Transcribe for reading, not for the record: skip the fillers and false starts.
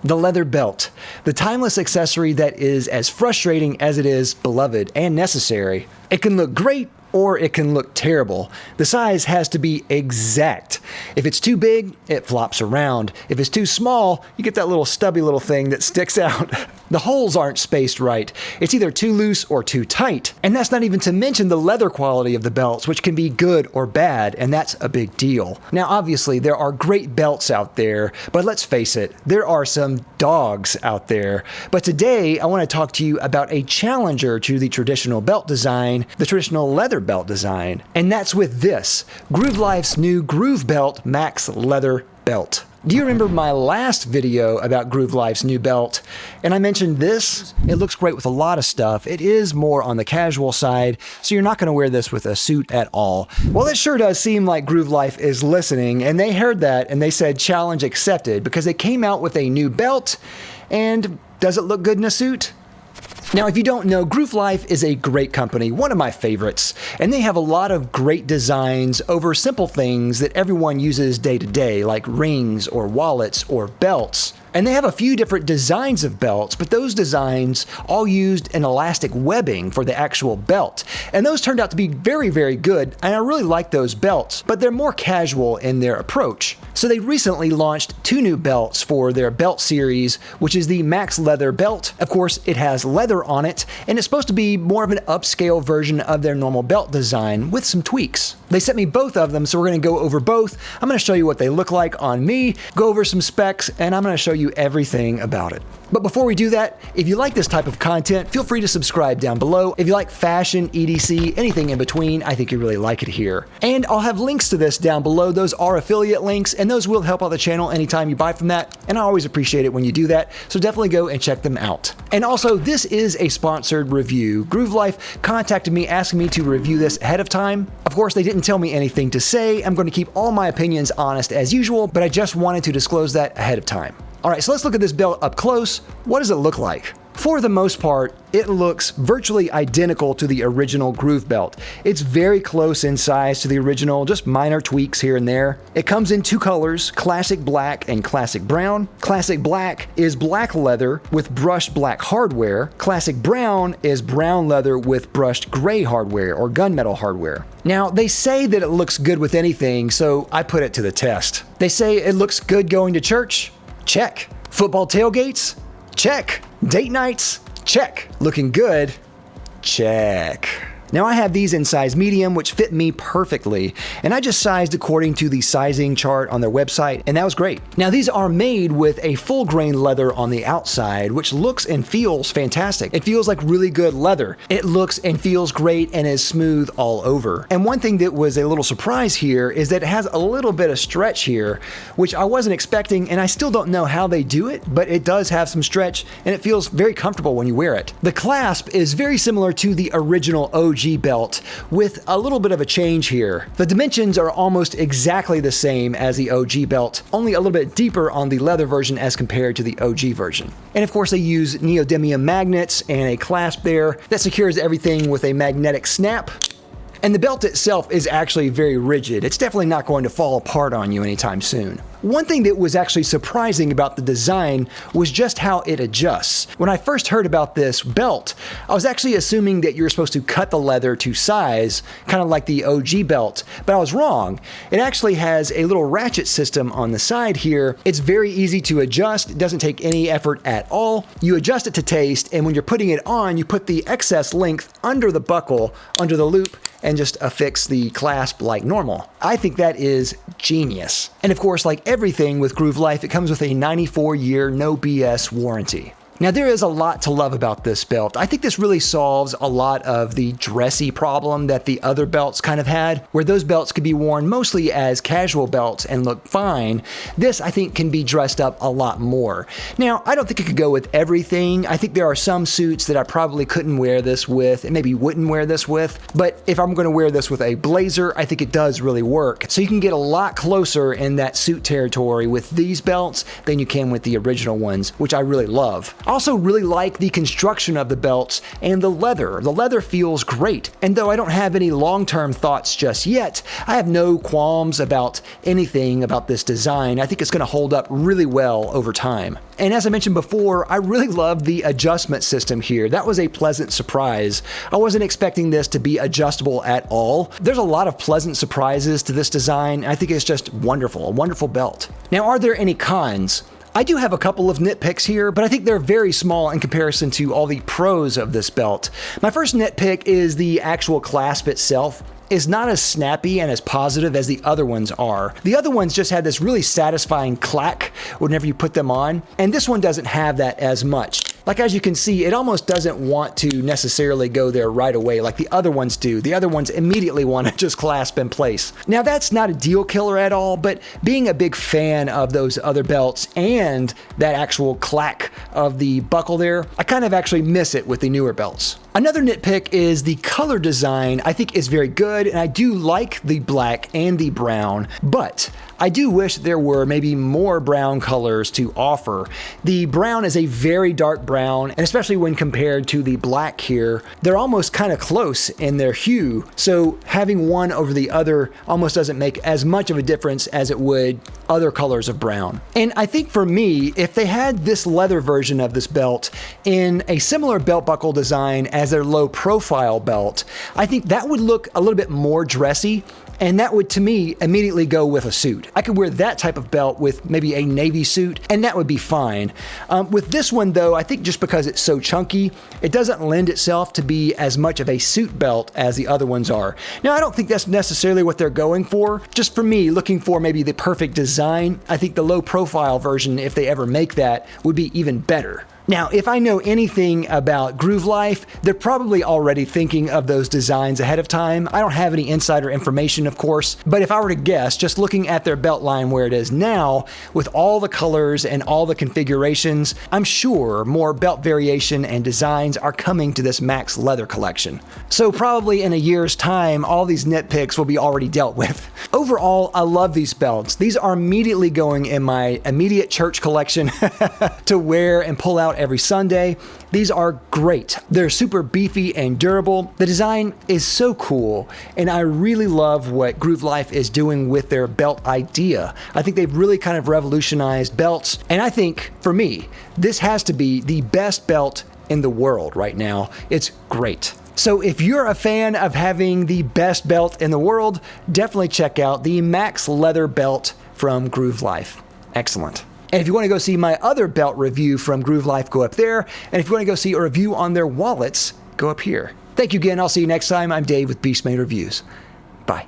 The leather belt, the timeless accessory that is as frustrating as it is beloved and necessary. It can look great or it can look terrible. The size has to be exact. If it's too big, it flops around. If it's too small, you get that little stubby little thing that sticks out. The holes aren't spaced right. It's either too loose or too tight. And that's not even to mention the leather quality of the belts, which can be good or bad, and that's a big deal. Now, obviously, there are great belts out there, but let's face it, there are some dogs out there. But today, I want to talk to you about a challenger to the traditional belt design, the traditional leather belt design. And that's with this, Groove Life's new Groove Belt Max Leather Belt. Do you remember my last video about Groove Life's new belt? And I mentioned this. It looks great with a lot of stuff. It is more on the casual side, so you're not going to wear this with a suit at all. Well, it sure does seem like Groove Life is listening, and they heard that and they said challenge accepted because they came out with a new belt. And does it look good in a suit? Now, if you don't know, Groove Life is a great company, one of my favorites, and they have a lot of great designs over simple things that everyone uses day to day, like rings or wallets or belts. And they have a few different designs of belts, but those designs all used an elastic webbing for the actual belt. And those turned out to be very, very good, and I really like those belts, but they're more casual in their approach. So they recently launched 2 new belts for their belt series, which is the Max Leather Belt. Of course, it has leather on it, and it's supposed to be more of an upscale version of their normal belt design with some tweaks. They sent me both of them, so we're going to go over both. I'm going to show you what they look like on me, go over some specs, and I'm going to show you everything about it. But before we do that, if you like this type of content, feel free to subscribe down below. If you like fashion, EDC, anything in between, I think you really like it here. And I'll have links to this down below. Those are affiliate links, and those will help out the channel anytime you buy from that. And I always appreciate it when you do that, so definitely go and check them out. And also, this is a sponsored review. Groove Life contacted me asking me to review this ahead of time. Of course, they didn't tell me anything to say. I'm going to keep all my opinions honest as usual, but I just wanted to disclose that ahead of time. All right, so let's look at this belt up close. What does it look like? For the most part, it looks virtually identical to the original Groove Belt. It's very close in size to the original, just minor tweaks here and there. It comes in 2 colors, classic black and classic brown. Classic black is black leather with brushed black hardware. Classic brown is brown leather with brushed gray hardware or gunmetal hardware. Now, they say that it looks good with anything, so I put it to the test. They say it looks good going to church. Check. Football tailgates? Check. Date nights? Check. Looking good? Check. Now I have these in size medium, which fit me perfectly, and I just sized according to the sizing chart on their website, and that was great. Now these are made with a full grain leather on the outside, which looks and feels fantastic. It feels like really good leather. It looks and feels great and is smooth all over. And one thing that was a little surprise here is that it has a little bit of stretch here, which I wasn't expecting, and I still don't know how they do it, but it does have some stretch, and it feels very comfortable when you wear it. The clasp is very similar to the original OG belt with a little bit of a change here. The dimensions are almost exactly the same as the OG belt, only a little bit deeper on the leather version as compared to the OG version. And of course they use neodymium magnets and a clasp there that secures everything with a magnetic snap. And the belt itself is actually very rigid. It's definitely not going to fall apart on you anytime soon. One thing that was actually surprising about the design was just how it adjusts. When I first heard about this belt, I was actually assuming that you're supposed to cut the leather to size, kind of like the OG belt, but I was wrong. It actually has a little ratchet system on the side here. It's very easy to adjust. It doesn't take any effort at all. You adjust it to taste, and when you're putting it on, you put the excess length under the buckle, under the loop, and just affix the clasp like normal. I think that is genius. And of course, like everything with Groove Life, it comes with a 94-year no BS warranty. Now, there is a lot to love about this belt. I think this really solves a lot of the dressy problem that the other belts kind of had, where those belts could be worn mostly as casual belts and look fine. This, I think, can be dressed up a lot more. Now, I don't think it could go with everything. I think there are some suits that I probably couldn't wear this with and maybe wouldn't wear this with, but if I'm going to wear this with a blazer, I think it does really work. So you can get a lot closer in that suit territory with these belts than you can with the original ones, which I really love. I also really like the construction of the belts and the leather. The leather feels great, and though I don't have any long-term thoughts just yet, I have no qualms about anything about this design. I think it's going to hold up really well over time. And as I mentioned before, I really love the adjustment system here. That was a pleasant surprise. I wasn't expecting this to be adjustable at all. There's a lot of pleasant surprises to this design. I think it's just wonderful, a wonderful belt. Now, are there any cons? I do have a couple of nitpicks here, but I think they're very small in comparison to all the pros of this belt. My first nitpick is the actual clasp itself is not as snappy and as positive as the other ones are. The other ones just had this really satisfying clack whenever you put them on, and this one doesn't have that as much. Like, as you can see, it almost doesn't want to necessarily go there right away like the other ones do. The other ones immediately want to just clasp in place. Now, that's not a deal killer at all, but being a big fan of those other belts and that actual clack of the buckle there, I kind of actually miss it with the newer belts. Another nitpick is the color design. I think is very good, and I do like the black and the brown, but I do wish there were maybe more brown colors to offer. The brown is a very dark brown, and especially when compared to the black here, they're almost kind of close in their hue. So having one over the other almost doesn't make as much of a difference as it would other colors of brown. And I think for me, if they had this leather version of this belt in a similar belt buckle design as their low profile belt, I think that would look a little bit more dressy. And that would, to me, immediately go with a suit. I could wear that type of belt with maybe a navy suit, and that would be fine. With this one, though, I think just because it's so chunky, it doesn't lend itself to be as much of a suit belt as the other ones are. Now, I don't think that's necessarily what they're going for. Just for me, looking for maybe the perfect design, I think the low profile version, if they ever make that, would be even better. Now, if I know anything about Groove Life, they're probably already thinking of those designs ahead of time. I don't have any insider information, of course, but if I were to guess, just looking at their belt line where it is now, with all the colors and all the configurations, I'm sure more belt variation and designs are coming to this Max Leather collection. So probably in a year's time, all these nitpicks will be already dealt with. Overall, I love these belts. These are immediately going in my immediate church collection to wear and pull out every Sunday. These are great. They're super beefy and durable. The design is so cool, and I really love what Groove Life is doing with their belt idea. I think they've really kind of revolutionized belts, and I think, for me, this has to be the best belt in the world right now. It's great. So if you're a fan of having the best belt in the world, definitely check out the Max Leather belt from Groove Life. Excellent. And if you want to go see my other belt review from Groove Life, go up there. And if you want to go see a review on their wallets, go up here. Thank you again. I'll see you next time. I'm Dave with Beastmade Reviews. Bye.